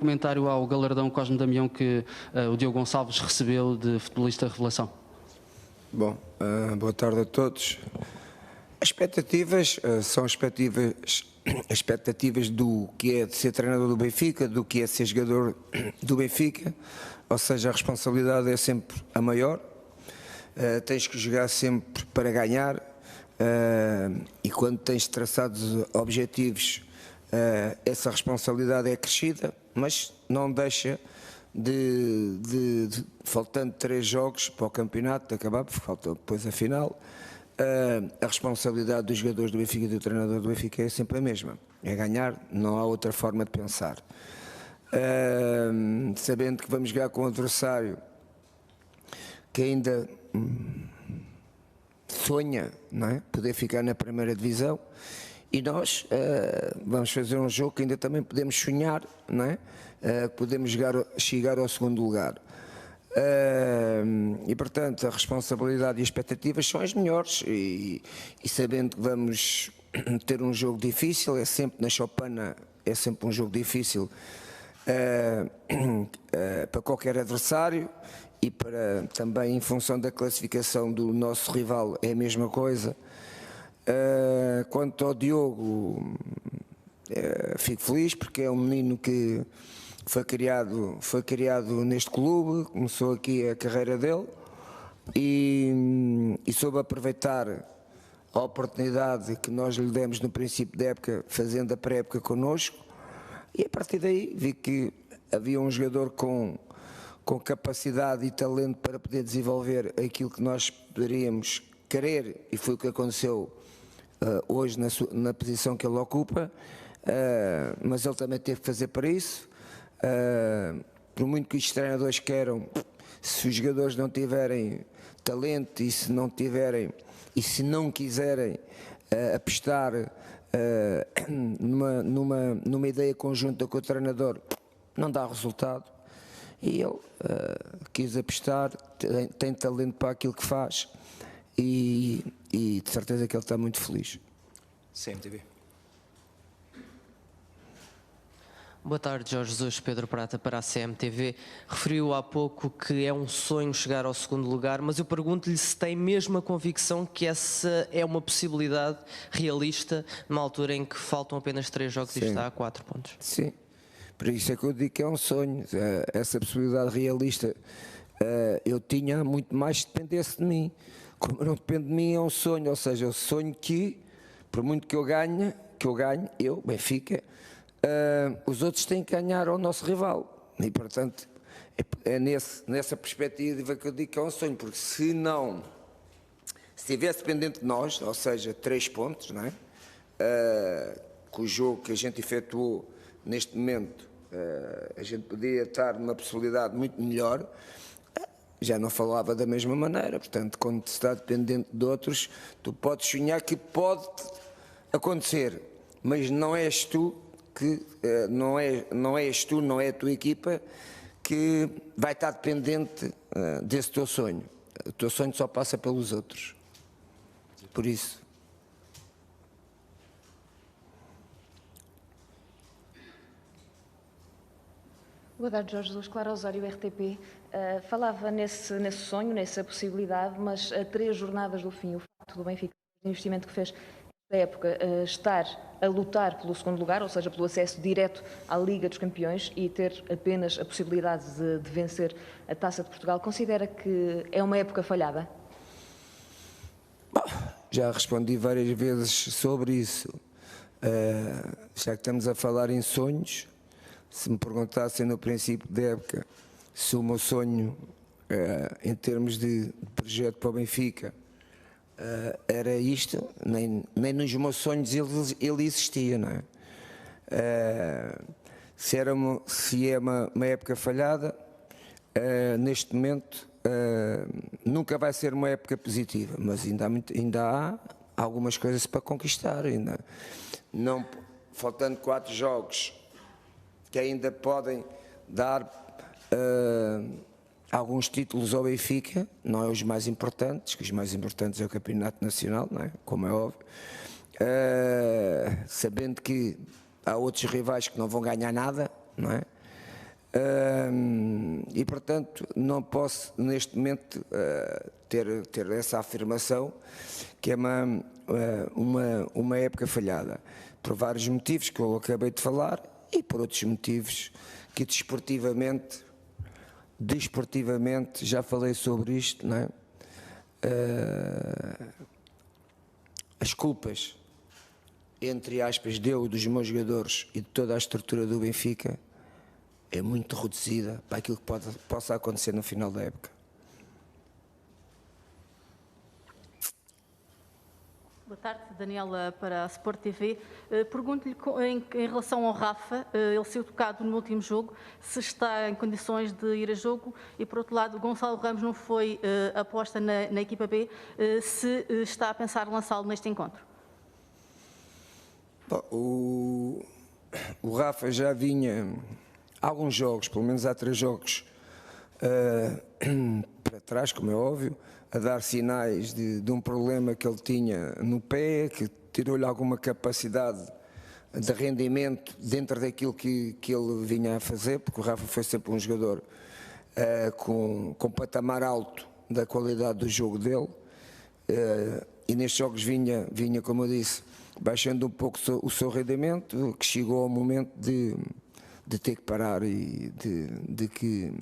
Comentário ao galardão Cosme Damião que o Diogo Gonçalves recebeu de futebolista revelação. Bom, boa tarde a todos. As expectativas são expectativas do que é de ser treinador do Benfica, do que é ser jogador do Benfica, ou seja, a responsabilidade é sempre a maior, tens que jogar sempre para ganhar e quando tens traçados objetivos, essa responsabilidade é crescida, mas não deixa faltando 3 jogos para o campeonato de acabar, porque falta depois a final, a responsabilidade dos jogadores do Benfica e do treinador do Benfica é sempre a mesma, é ganhar, não há outra forma de pensar. Sabendo que vamos jogar com um adversário que ainda sonha, não é? Poder ficar na primeira divisão, e nós vamos fazer um jogo que ainda também podemos sonhar, não é? Podemos chegar ao segundo lugar. E portanto a responsabilidade e as expectativas são as melhores e sabendo que vamos ter um jogo difícil, é sempre na Chopana, é sempre um jogo difícil para qualquer adversário e para também em função da classificação do nosso rival é a mesma coisa. Quanto ao Diogo, fico feliz porque é um menino que foi criado neste clube, começou aqui a carreira dele e soube aproveitar a oportunidade que nós lhe demos no princípio da época, fazendo a pré-época connosco, e a partir daí vi que havia um jogador com capacidade e talento para poder desenvolver aquilo que nós poderíamos querer, e foi o que aconteceu hoje na posição que ele ocupa, mas ele também teve que fazer para isso. Por muito que os treinadores queiram, se os jogadores não tiverem talento e se não quiserem apostar numa ideia conjunta com o treinador, não dá resultado. E ele quis apostar, tem talento para aquilo que faz e de certeza que ele está muito feliz. CMTV. Boa tarde, Jorge Jesus, Pedro Prata para a CMTV. Referiu há pouco que é um sonho chegar ao segundo lugar, mas eu pergunto-lhe se tem mesmo a convicção que essa é uma possibilidade realista numa altura em que faltam apenas 3 jogos e está a 4 pontos. Sim, por isso é que eu digo que é um sonho. Essa possibilidade realista eu tinha muito mais se dependesse de mim. Como não depende de mim, é um sonho, ou seja, eu sonho que, por muito que eu ganhe, eu, Benfica, os outros têm que ganhar ao nosso rival e portanto é nessa perspectiva que eu digo que é um sonho, porque se estivesse dependente de nós, ou seja, 3 pontos, não é? Com o jogo que a gente efetuou neste momento, a gente podia estar numa possibilidade muito melhor, já não falava da mesma maneira. Portanto, quando se está dependente de outros, tu podes sonhar que pode acontecer, mas não és tu que não é a tua equipa que vai estar dependente desse teu sonho. O teu sonho só passa pelos outros. Por isso. Boa tarde, Jorge Jesus, Clara Osório, RTP. Falava nesse sonho, nessa possibilidade, mas a 3 jornadas do fim, o facto do Benfica, o investimento que fez na época, estar a lutar pelo segundo lugar, ou seja, pelo acesso direto à Liga dos Campeões e ter apenas a possibilidade de vencer a Taça de Portugal, considera que é uma época falhada? Já respondi várias vezes sobre isso. Já que estamos a falar em sonhos, se me perguntassem no princípio da época se o meu sonho em termos de projeto para o Benfica era isto, nem nos meus sonhos ele existia, não é? Se é uma época falhada, neste momento nunca vai ser uma época positiva, mas ainda há algumas coisas para conquistar, não, faltando 4 jogos que ainda podem dar alguns títulos ao Benfica, não é os mais importantes, que os mais importantes é o Campeonato Nacional, não é? Como é óbvio, sabendo que há outros rivais que não vão ganhar nada, não é? E, portanto, não posso, neste momento, ter essa afirmação que é uma época falhada. Por vários motivos que eu acabei de falar e por outros motivos que desportivamente, já falei sobre isto, não é? As culpas, entre aspas, dos meus jogadores e de toda a estrutura do Benfica é muito reduzida para aquilo que possa acontecer no final da época. Boa tarde, Daniela para a Sport TV. Pergunto-lhe em relação ao Rafa, ele saiu tocado no último jogo, se está em condições de ir a jogo e, por outro lado, Gonçalo Ramos não foi aposta na equipa B, se está a pensar lançá-lo neste encontro. Bom, o Rafa já vinha há alguns jogos, pelo menos há 3 jogos para trás, como é óbvio, a dar sinais de um problema que ele tinha no pé, que tirou-lhe alguma capacidade de rendimento dentro daquilo que ele vinha a fazer, porque o Rafa foi sempre um jogador com patamar alto da qualidade do jogo dele, e nestes jogos vinha, como eu disse, baixando um pouco o seu rendimento, que chegou ao momento de ter que parar e de que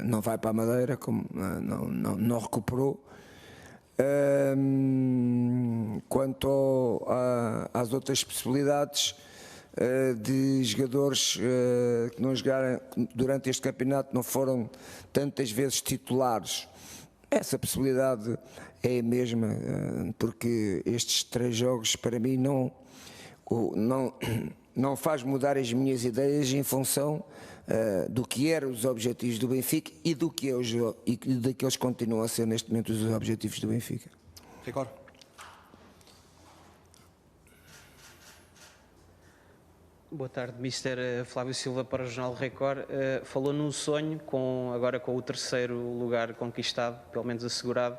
não vai para a Madeira, como não recuperou. Quanto às outras possibilidades de jogadores que não jogaram durante este campeonato, não foram tantas vezes titulares, essa possibilidade é a mesma, porque estes 3 jogos para mim não faz mudar as minhas ideias em função do que eram os objetivos do Benfica e daqueles que continuam a ser neste momento os objetivos do Benfica. Ricardo. Boa tarde, Mr. Flávio Silva para o Jornal Record. Falou num sonho, agora com o 3º lugar conquistado, pelo menos assegurado,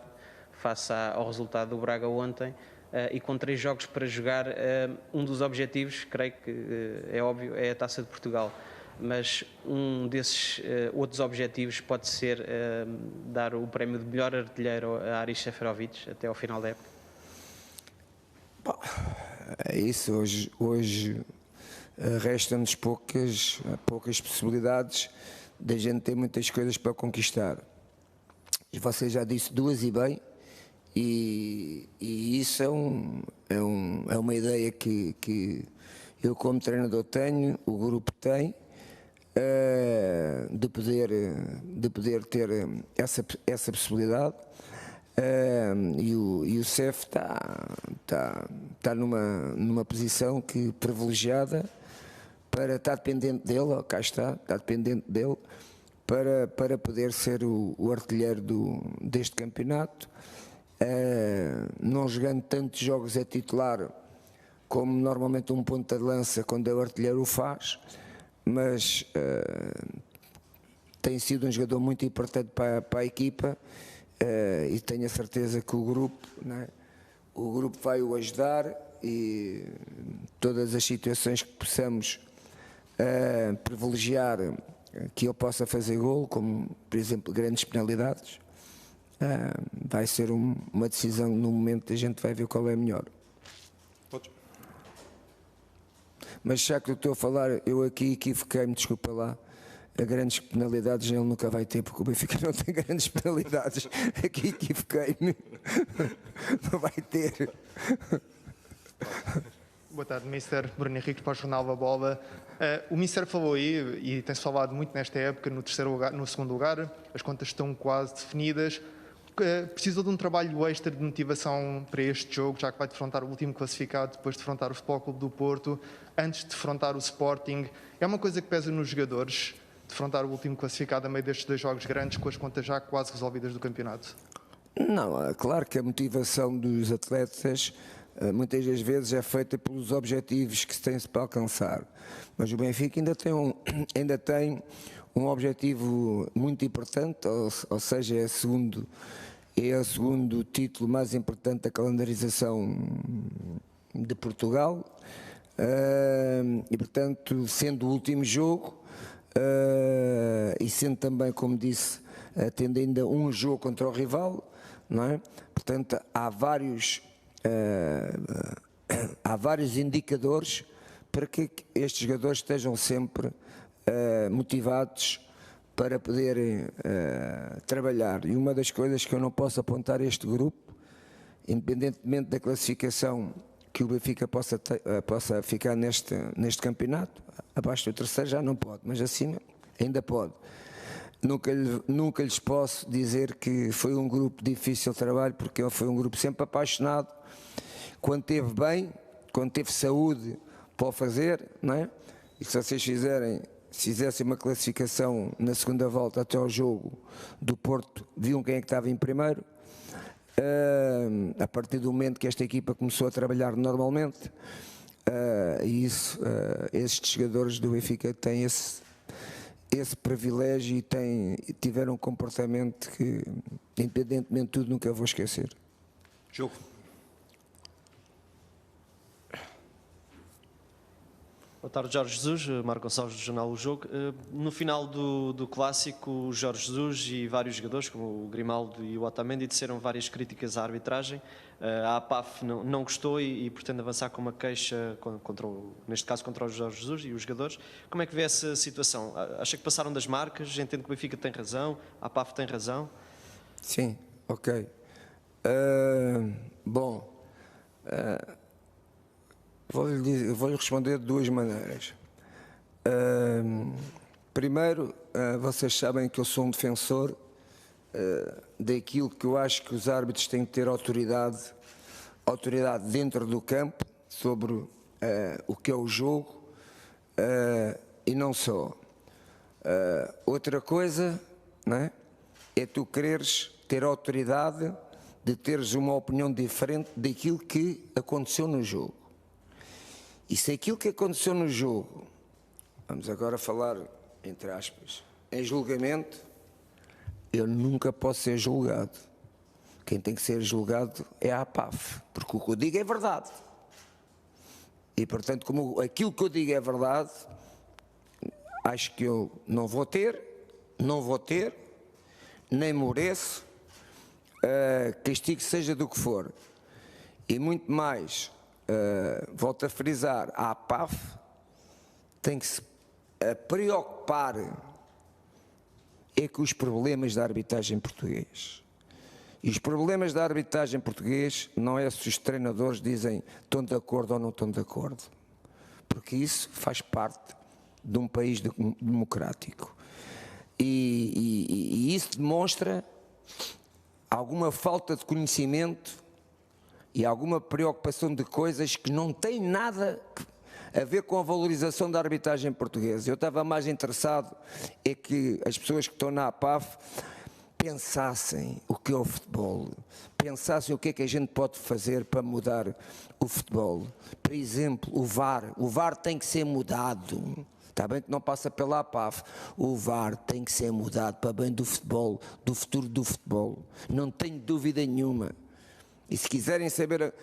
face ao resultado do Braga ontem, e com 3 jogos para jogar. Um dos objetivos, creio que é óbvio, é a Taça de Portugal. Mas um desses outros objetivos pode ser dar o prémio de melhor artilheiro a Aris Seferovic até ao final da época? Bom, é isso. Hoje restam-nos poucas possibilidades da gente ter muitas coisas para conquistar. E você já disse 2 e bem, e isso é uma ideia que eu como treinador tenho, o grupo tem, de poder ter essa possibilidade, e o CEF está numa posição privilegiada para estar dependente dele, cá está dependente dele para poder ser o artilheiro deste campeonato, não jogando tantos jogos a titular como normalmente um ponta de lança quando é o artilheiro o faz, mas tem sido um jogador muito importante para a equipa, e tenho a certeza que o grupo vai o ajudar, e todas as situações que possamos privilegiar que ele possa fazer golo, como por exemplo grandes penalidades, vai ser uma decisão no momento a gente vai ver qual é melhor. Mas já que eu estou a falar, eu aqui equivoquei-me, desculpa lá, a grandes penalidades ele nunca vai ter, porque o Benfica não tem grandes penalidades. Aqui equivoquei-me, não vai ter. Boa tarde, Mr. Bruno Henrique para o Jornal da Bola. O Mr. falou aí, e tem-se falado muito nesta época, no 2º lugar, as contas estão quase definidas. Precisa de um trabalho extra de motivação para este jogo, já que vai defrontar o último classificado, depois de defrontar o Futebol Clube do Porto, antes de defrontar o Sporting. É uma coisa que pesa nos jogadores, defrontar o último classificado a meio destes 2 jogos grandes, com as contas já quase resolvidas do campeonato? Não, é claro que a motivação dos atletas muitas das vezes é feita pelos objetivos que se tem para alcançar, mas o Benfica ainda tem um objetivo muito importante, ou seja, é o segundo título mais importante da calendarização de Portugal, e portanto, sendo o último jogo, e sendo também, como disse, tendo ainda um jogo contra o rival, não é? Portanto, há vários indicadores para que estes jogadores estejam sempre motivados para poderem trabalhar. E uma das coisas que eu não posso apontar a este grupo, independentemente da classificação que o Benfica possa ficar neste campeonato, abaixo do terceiro já não pode, mas acima ainda pode. Nunca lhes posso dizer que foi um grupo difícil de trabalho, porque foi um grupo sempre apaixonado, quando esteve bem, quando teve saúde para o fazer, não é? E se vocês fizessem uma classificação na segunda volta até ao jogo do Porto, viam quem é que estava em primeiro. A partir do momento que esta equipa começou a trabalhar normalmente, estes jogadores do Benfica têm esse privilégio e tiveram um comportamento que, independentemente de tudo, nunca vou esquecer. Jogo. Boa tarde, Jorge Jesus, Marco Gonçalves do jornal O Jogo. No final do clássico, o Jorge Jesus e vários jogadores, como o Grimaldo e o Otamendi, disseram várias críticas à arbitragem. A APAF não gostou e pretende avançar com uma queixa, neste caso contra o Jorge Jesus e os jogadores. Como é que vê essa situação? Acha que passaram das marcas? Entende que o Benfica tem razão? A APAF tem razão? Sim, ok. Vou-lhe responder de duas maneiras. Primeiro, vocês sabem que eu sou um defensor daquilo que eu acho que os árbitros têm que ter autoridade dentro do campo sobre o que é o jogo e não só. Outra coisa, não é? É tu quereres ter autoridade de teres uma opinião diferente daquilo que aconteceu no jogo. E se aquilo que aconteceu no jogo, vamos agora falar, entre aspas, em julgamento, eu nunca posso ser julgado. Quem tem que ser julgado é a APAF, porque o que eu digo é verdade. E, portanto, como aquilo que eu digo é verdade, acho que eu não vou ter, nem mereço castigo seja do que for. E muito mais, volto a frisar, a APAF tem que se preocupar com os problemas da arbitragem português. E os problemas da arbitragem português não é se os treinadores dizem estão de acordo ou não estão de acordo. Porque isso faz parte de um país democrático. E isso demonstra alguma falta de conhecimento e alguma preocupação de coisas que não têm nada a ver com a valorização da arbitragem portuguesa. Eu estava mais interessado é que as pessoas que estão na APAF pensassem o que é o futebol, pensassem o que é que a gente pode fazer para mudar o futebol. Por exemplo, o VAR tem que ser mudado. Está bem que não passa pela APAF. O VAR tem que ser mudado para bem do futebol, do futuro do futebol. Não tenho dúvida nenhuma. E se quiserem saber,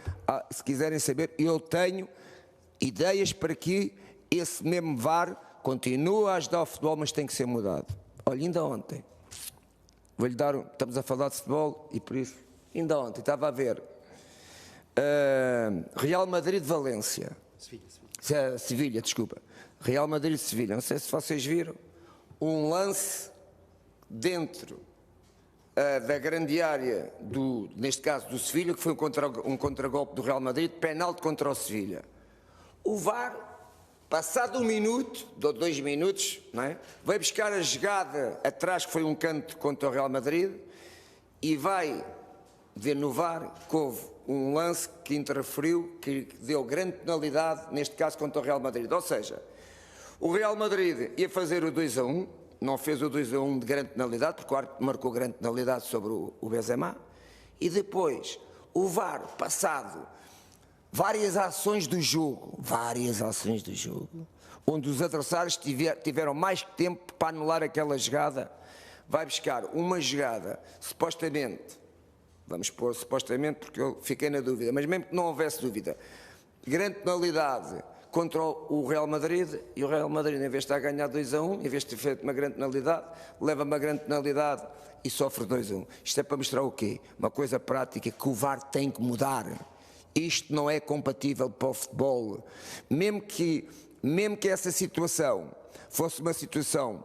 eu tenho ideias para que esse mesmo VAR continue a ajudar o futebol, mas tem que ser mudado. Olha, ainda ontem, estamos a falar de futebol e por isso, ainda ontem estava a ver Real Madrid-Valência. Sevilha, desculpa. Real Madrid-Sevilha. Não sei se vocês viram um lance dentro da grande área, neste caso do Sevilha, que foi um contragolpe do Real Madrid, penalti contra o Sevilha. O VAR, passado 1 minuto, 2 minutos, não é? Vai buscar a jogada atrás, que foi um canto contra o Real Madrid, e vai ver no VAR que houve um lance que interferiu, que deu grande penalidade, neste caso contra o Real Madrid. Ou seja, o Real Madrid ia fazer o 2-1, não fez o 2-1 de grande penalidade, porque o árbitro marcou grande penalidade sobre o Benzema, e depois o VAR, passado várias ações do jogo, onde os adversários tiveram mais tempo para anular aquela jogada, vai buscar uma jogada, supostamente, vamos pôr supostamente porque eu fiquei na dúvida, mas mesmo que não houvesse dúvida, grande penalidade contra o Real Madrid, e o Real Madrid, em vez de estar a ganhar 2-1, em vez de ter feito uma grande penalidade, leva uma grande penalidade e sofre 2-1. Isto é para mostrar o quê? Uma coisa prática que o VAR tem que mudar. Isto não é compatível para o futebol. Mesmo que essa situação fosse uma situação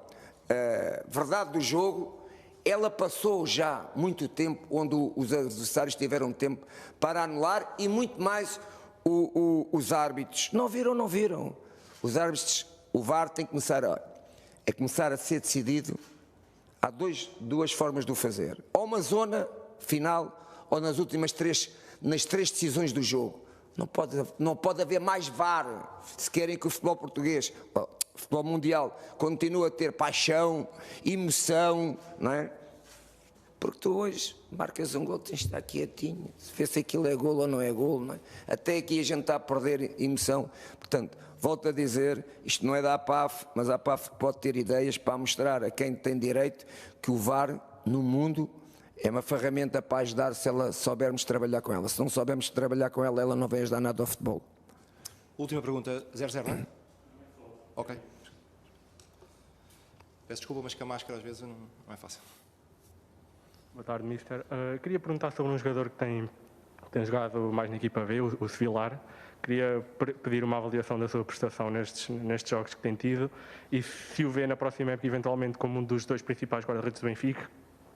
verdade do jogo, ela passou já muito tempo, onde os adversários tiveram tempo para anular, e muito mais os árbitros. Não viram. Os árbitros, o VAR tem que começar a ser decidido. Há duas formas de o fazer. Ou uma zona final, ou nas últimas nas três decisões do jogo. Não pode haver mais VAR se querem que o futebol português, o futebol mundial, continue a ter paixão, emoção, não é? Porque tu hoje marcas um gol, tens de estar quietinho, se vê se aquilo é golo ou não é golo, não é? Até aqui a gente está a perder emoção. Portanto, volto a dizer, isto não é da APAF, mas a APAF pode ter ideias para mostrar a quem tem direito que o VAR no mundo é uma ferramenta para ajudar se soubermos trabalhar com ela. Se não soubermos trabalhar com ela, ela não vai ajudar nada ao futebol. Última pergunta, 0-0, não é? Ok. Peço desculpa, mas com a máscara às vezes não é fácil. Boa tarde, Mister. Queria perguntar sobre um jogador que tem jogado mais na equipa B, o Sevilar. Queria pedir uma avaliação da sua prestação nestes jogos que tem tido e se o vê na próxima época eventualmente como um dos dois principais guarda-redes do Benfica,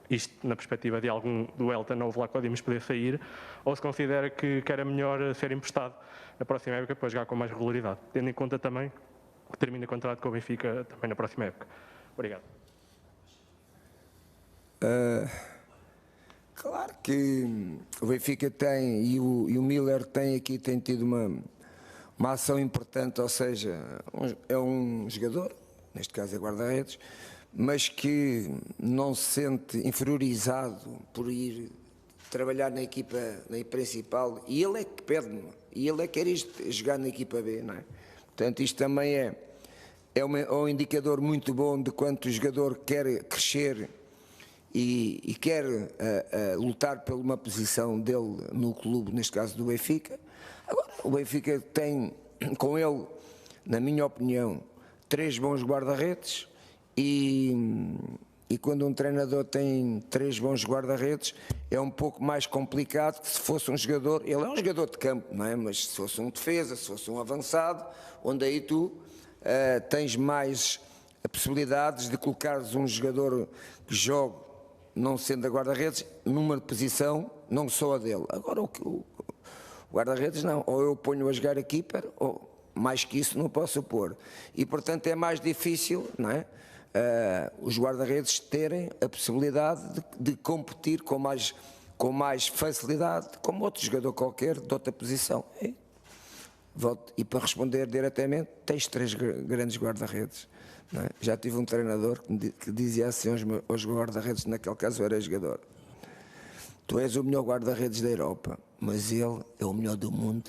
isto na perspectiva de algum do Elton ou Vlaco Dimos poder sair, ou se considera que era melhor ser emprestado na próxima época para jogar com mais regularidade, tendo em conta também que termina contrato com o Benfica também na próxima época. Obrigado. Claro que o Benfica tem e o Miller tem tido uma ação importante, ou seja, é um jogador, neste caso é guarda-redes, mas que não se sente inferiorizado por ir trabalhar na equipa principal, e ele é que pede-me, e ele é que quer jogar na equipa B, não é? Portanto, isto também é um indicador muito bom de quanto o jogador quer crescer e quer lutar por uma posição dele no clube, neste caso do Benfica. Agora, o Benfica tem com ele, na minha opinião, 3 bons guarda-redes, e quando um treinador tem 3 bons guarda-redes é um pouco mais complicado que se fosse um jogador. Ele é um jogador de campo, não é? Mas se fosse um defesa, se fosse um avançado, onde aí tu tens mais possibilidades de colocares um jogador que jogue, não sendo a guarda-redes, numa posição não só a dele. Agora o guarda-redes não, ou eu ponho a jogar a keeper, ou mais que isso não posso pôr. E portanto é mais difícil, não é? Os guarda-redes terem a possibilidade de competir com mais facilidade, como outro jogador qualquer de outra posição. E para responder diretamente, tens 3 grandes guarda-redes. Não é? Já tive um treinador que dizia assim aos guarda-redes, naquele caso era jogador: tu és o melhor guarda-redes da Europa, mas ele é o melhor do mundo.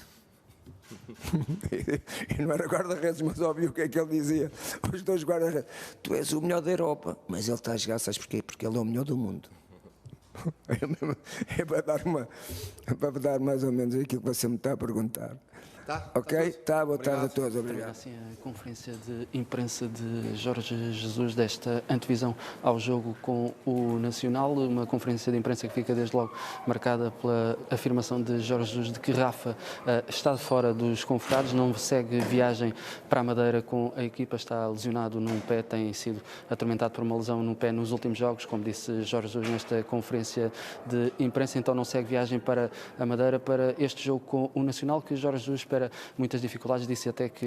E não era guarda-redes, mas ouviu o que é que ele dizia. Os 2 guarda-redes: tu és o melhor da Europa, mas ele está a jogar, sabes porquê? Porque ele é o melhor do mundo. É para dar mais ou menos aquilo que você me está a perguntar. Tá? Ok? Tá, boa tarde a todos. Obrigado. Assim, a conferência de imprensa de Jorge Jesus desta antevisão ao jogo com o Nacional, uma conferência de imprensa que fica desde logo marcada pela afirmação de Jorge Jesus de que Rafa está de fora dos convocados, não segue viagem para a Madeira com a equipa, está lesionado num pé, tem sido atormentado por uma lesão no pé nos últimos jogos, como disse Jorge Jesus nesta conferência de imprensa, então não segue viagem para a Madeira para este jogo com o Nacional, que Jorge Jesus espera muitas dificuldades, disse até que